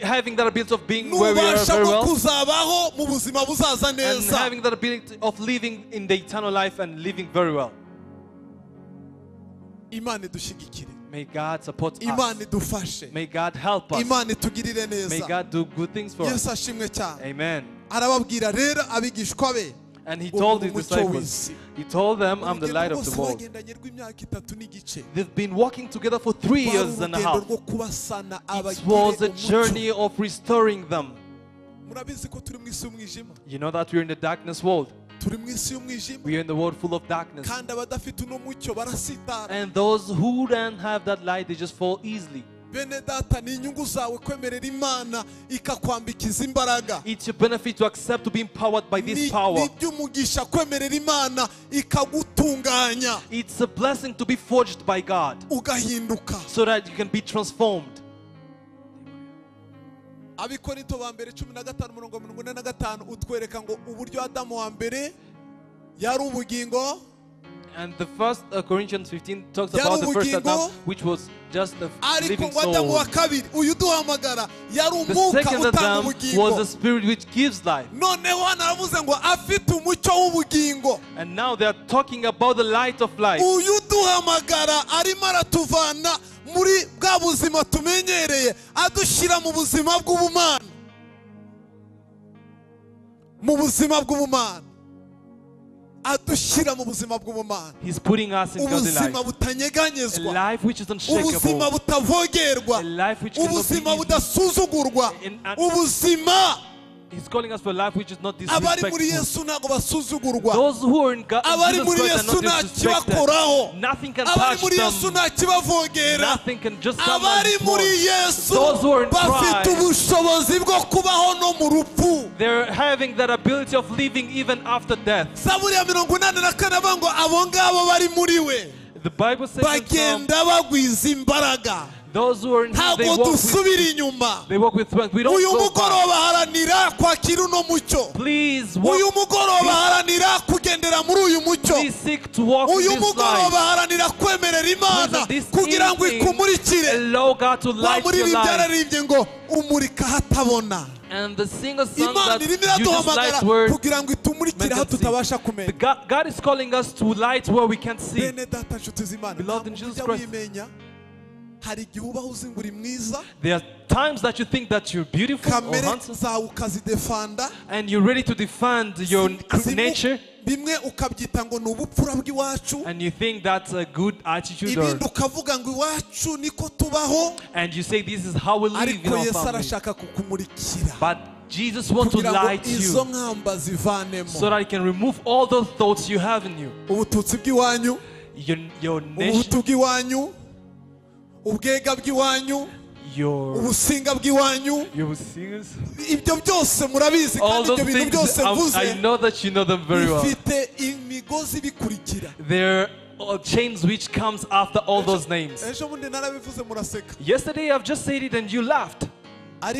Having that ability of being where we are very well, and having that ability of living in the eternal life and living very well. May God support us. May God help us. May God do good things for us. Amen. And He told His disciples, He told them, I'm the light of the world. They've been walking together for 3 years and a half. It was a journey of restoring them. You know that we're in the darkness world. We are in the world full of darkness. And those who don't have that light, they just fall easily. It's your benefit to accept to be empowered by this power. It's a blessing to be forged by God so that you can be transformed. Abikorinto ba mbere 15:45 utwereka ngo uburyo Adamu wa mbere yari ubugingo. And the first Corinthians 15 talks about the first Adam, which was just a living soul. The second Adam was a spirit which gives life. And now they are talking about the light of life. Muri bwa buzima tumenyereye adushira mu buzima bw'ubumana, mu buzima bw'ubumana adushira mu buzima bw'ubumana. He's putting us in God's life. Ubuzima butanyeganyezwa, a life which is unshakable, ubuzima butavogerwa, a life which cannot be ubuzima budasuzugurwa, ubuzima. He's calling us for a life which is not disrespectful. Those who are in God, Jesus Christ are not disrespected. Nothing can touch them. Nothing can just come and those who are in Christ, they're having that ability of living even after death. The Bible says those who are in Him, they walk with strength. We don't go back. Please walk. Please seek to walk in this life. Please, this evening, allow God to light your life. And the singer song that uses light words, God is calling us to light where we can see. Beloved in Jesus Christ, there are times that you think that you're beautiful or handsome, and you're ready to defend your nature, and you think that's a good attitude, and you say this is how we live in our family. But Jesus wants to light you so that He can remove all those thoughts you have in you. Your nation, ubwega bw'iwanyu, ubusinga bw'iwanyu, ibyo byose murabizi kandi ibyo bintu byose mvuze, I know that you know them very well. Bifite imigozi bikurikira. There are chains which comes after all those names. Yesterday I've just said it and you laughed. There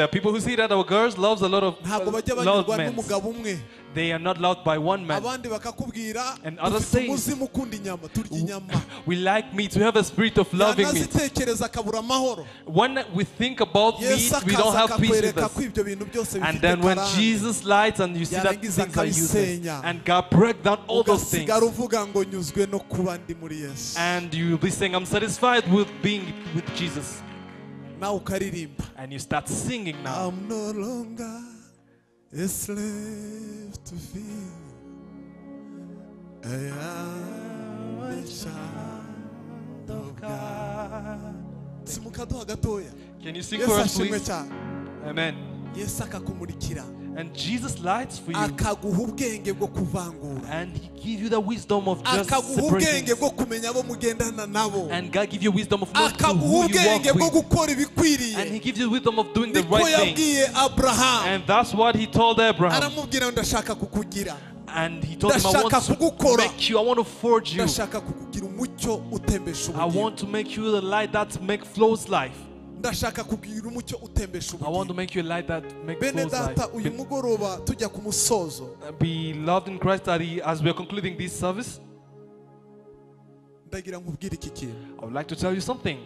are people who say that our girls loves a lot of loud men. They are not loved by one man. And others say, we like meat, we have a spirit of loving meat. When we think about meat, we don't have peace with us. And then when Jesus lights and you see that things are useless, and God breaks down all those things, and you will be saying, I'm satisfied with being with Jesus. And you start singing now. I'm no longer a slave to fear. I am a child of God. Can you sing for us, please? Amen. And Jesus lights for you. And He gives you the wisdom of just separating. And God gives you wisdom of knowing who you walk with. And He gives you wisdom of doing the right thing. And that's what He told Abraham. And He told him, I want to make you, I want to forge you. I want to make you the light that flows life. I want to make you a light that flows life. Beloved in Christ, as we are concluding this service, I would like to tell you something.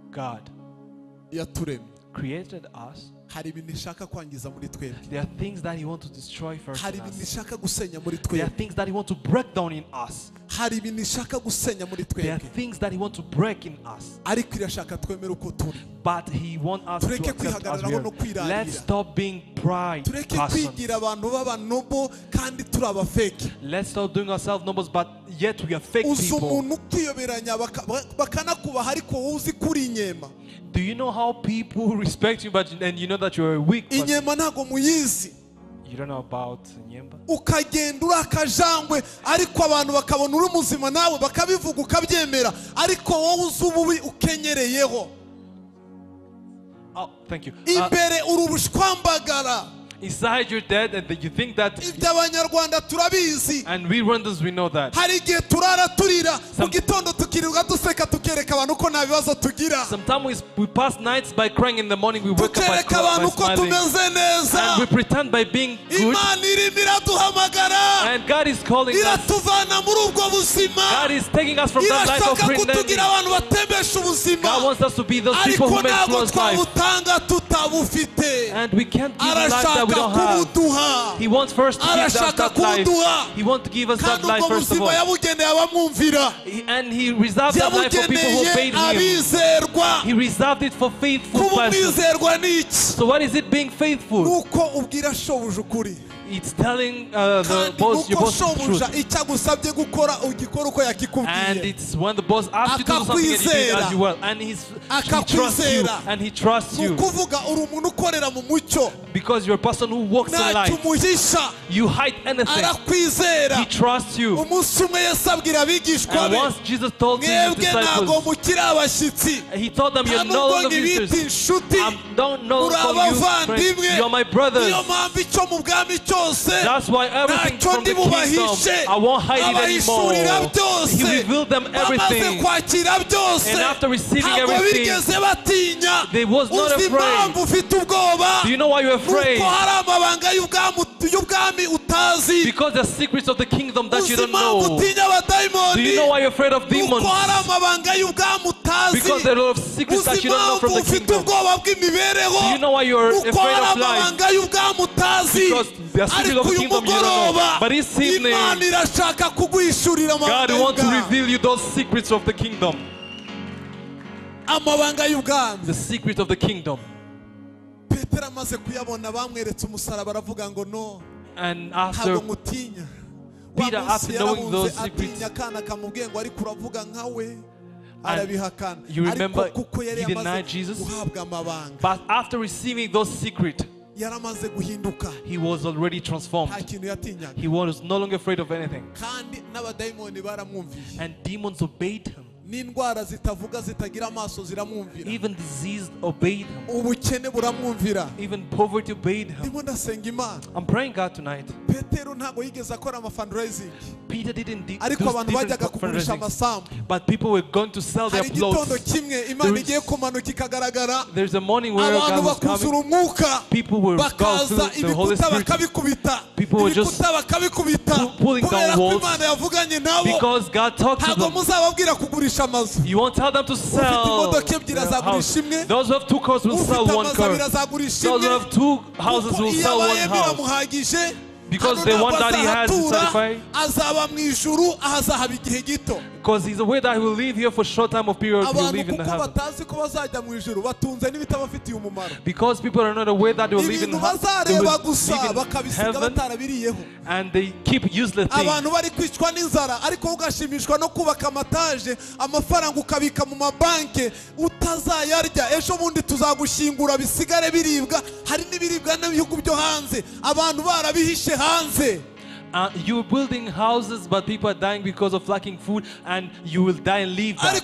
God created us. There are things that He wants to destroy first in us. There are things that He wants to break down in us. hari ibintu ishaka gusenya muri There are twebwe, things that He wants to break in us. ariko irashaka twemere uko turi. But He wants us to Tureke accept as we kwihagararaho no are. kwirarira. Let's stop being pride Tureke persons. kwigira abantu b'abanobo kandi turi abafeki. Let's stop doing ourselves nobles, but yet we are fake Uzi people. umuntu ukiyoberanya bakanakubaha ariko wowe uzi kuri inyema. Do you know how people respect you, and you know that you're a weak person? Inyema ntago muyizi. You don't know about Nyemba? Ukagenda uri akajangwe ariko abantu bakabona uri muzima nawe bakabivuga ukabyemera ariko wowe uzi ububi ukenyereyeho. Oh, thank you. Imbere uri ubushwambagara. Inside you're dead, and you think that. Iby'Abanyarwanda turabizi. And we Rwandans, we know that. Hari igihe turara turira mu gitondo tukirirwa duseka tukereka abantu ko nta bibazo tugira. Sometimes we pass nights by crying, in the morning we wake up by smiling. And we pretend by being good. Imana irimo iraduhamagara. And God is calling us. Iratuvana muri ubwo buzima. God is taking us from that life of pretending. kutugira abantu batembesha ubuzima. God wants us to be those people who make flawless life. And we can't give life that we don't have. He wants first to give us that life. He wants to give us that life first of all. And He reserved that life for people who obeyed Him. He reserved it for faithful persons. So what is it being faithful? It's telling the boss your boss the truth. And it's when the boss asks you to do something and you do it as you will. And he trusts you. And he trusts you. Because you're a person who walks in light. You hide anything. He trusts you. And once Jesus told His disciples, He told them, you're no longer visitors. I'm no longer calling you friends. You're my brothers. That's why everything from the kingdom, I won't hide it anymore. He revealed them everything. And after receiving everything, they was not afraid. Do you know why you're afraid? Because the secrets of the kingdom that you don't know. Do you know why you're afraid of demons? Because there are a lot of secrets that you don't know from the kingdom. Do you know why you're afraid of life? Because the secret of the kingdom you don't know. But this evening, God wants to reveal you those secrets of the kingdom. The secret of the kingdom. And after Peter, after knowing those secrets, and you remember he denied Jesus. But after receiving those secrets, he was already transformed. He was no longer afraid of anything. And demons obeyed him. Even disease obeyed him. Even poverty obeyed him. I'm praying God tonight. Peter didn't do fundraising, but people were going to sell their clothes. There's a morning where God was coming. People were going through the Holy Spirit. People were just pulling down walls because God talked to them. You won't tell them to sell their house. Those who have two cars will sell one car. Those who have two houses will sell one house. Because they want that he has to satisfy. Because he's aware that he will live here for a short time of period. He will live in the heaven. Because people are not aware that they will live in heaven, and they keep useless things. You're building houses, but people are dying because of lacking food, and you will die and leave that.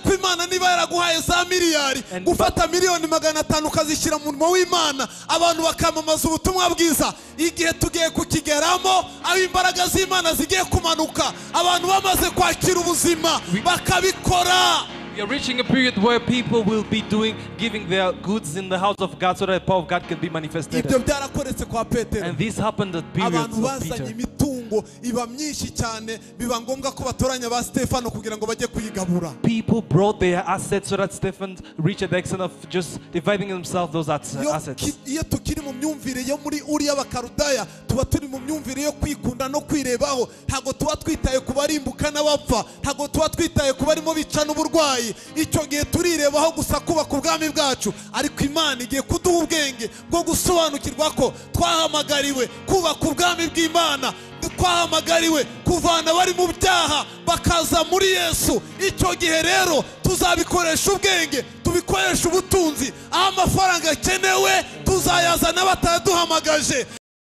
We are reaching a period where people will be giving their goods in the house of God so that the power of God can be manifested. And this happened at periods of Peter. imiryango iba myinshi cyane biba ngombwa ko batoranya ba Stefano kugira ngo bajye kuyigabura. People brought their assets so that Stephen reached the extent of just dividing themselves those assets. Iyo tukiri mu myumvire yo muri uriya bakarudaya tuba turi mu myumvire yo kwikunda no kwirebaho, ntago tuba twitaye ku barimbuka n'abapfa, ntago tuba twitaye ku barimo bicana uburwayi. Icyo gihe turirebaho gusa kubaka ubwami bwacu, ariko Imana igiye kuduha ubwenge bwo gusobanukirwa ko twahamagariwe kubaka ubwami bw'Imana, twahamagariwe kuvana bari mu byaha bakaza muri Yesu. Icyo gihe rero tuzabikoresha ubwenge, tubikoresha ubutunzi, aho amafaranga akenewe tuzayazana bataduhamagaje.